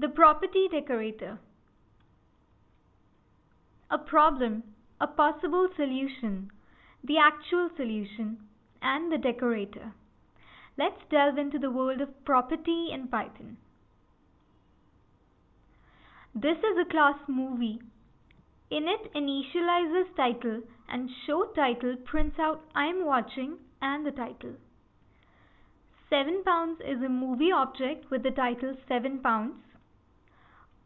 The property decorator. A problem, a possible solution, the actual solution, and the decorator. Let's delve into the world of property in Python. This is a class movie. In it, initializes title and show title prints out I'm watching and the title. 7 pounds is a movie object with the title 7 pounds.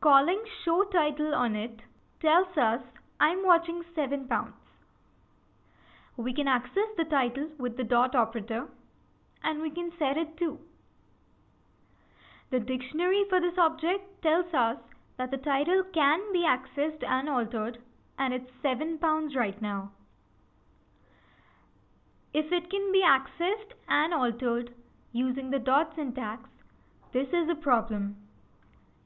Calling show title on it tells us I'm watching 7 pounds. We can access the title with the dot operator and we can set it too. The dictionary for this object tells us that the title can be accessed and altered and it's 7 pounds right now. If it can be accessed and altered using the dot syntax, this is a problem.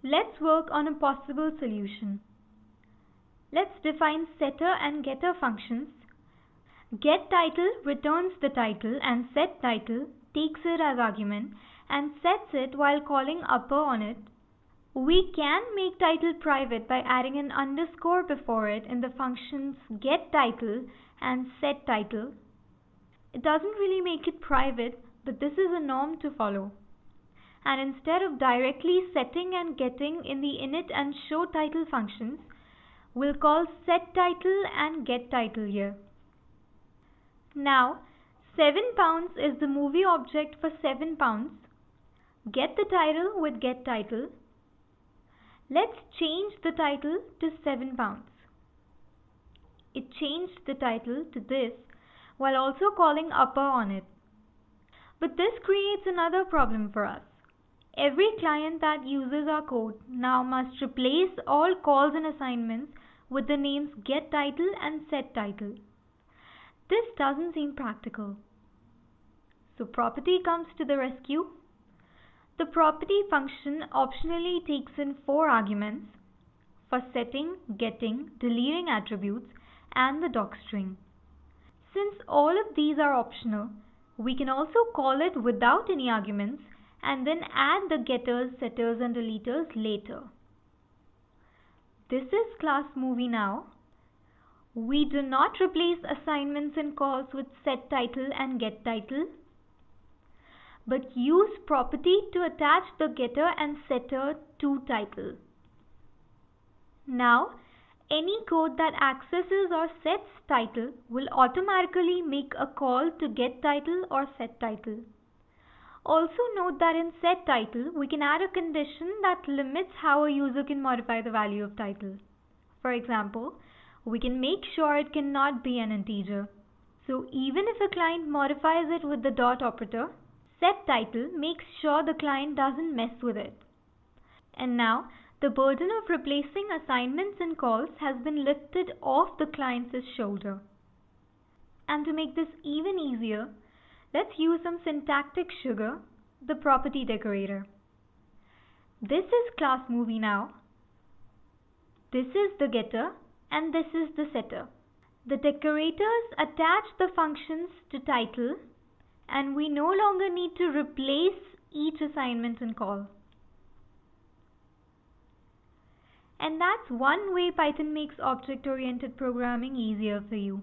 Let's work on a possible solution. Let's define setter and getter functions. GetTitle returns the title and setTitle takes it as argument and sets it while calling upper on it. We can make title private by adding an underscore before it in the functions getTitle and setTitle. It doesn't really make it private, but this is a norm to follow. And instead of directly setting and getting in the init and showTitle functions, we'll call setTitle and getTitle here. Now, 7 pounds is the movie object for 7 pounds. Get the title with getTitle. Let's change the title to 7 pounds. It changed the title to this while also calling upper on it. But this creates another problem for us. Every client that uses our code now must replace all calls and assignments with the names getTitle and setTitle. This doesn't seem practical. So property comes to the rescue. The property function optionally takes in 4 arguments for setting, getting, deleting attributes, and the docstring. Since all of these are optional, we can also call it without any arguments and then add the getters, setters, and deleters later. This is class movie now. We do not replace assignments and calls with setTitle and getTitle, but use property to attach the getter and setter to title. Now, any code that accesses or sets title will automatically make a call to getTitle or setTitle. Also note that in setTitle, we can add a condition that limits how a user can modify the value of title. For example, we can make sure it cannot be an integer. So even if a client modifies it with the dot operator, setTitle makes sure the client doesn't mess with it. And now, the burden of replacing assignments and calls has been lifted off the client's shoulder. And to make this even easier, let's use some syntactic sugar, the property decorator. This is class movie now. This is the getter and this is the setter. The decorators attach the functions to title and we no longer need to replace each assignment and call. And that's one way Python makes object-oriented programming easier for you.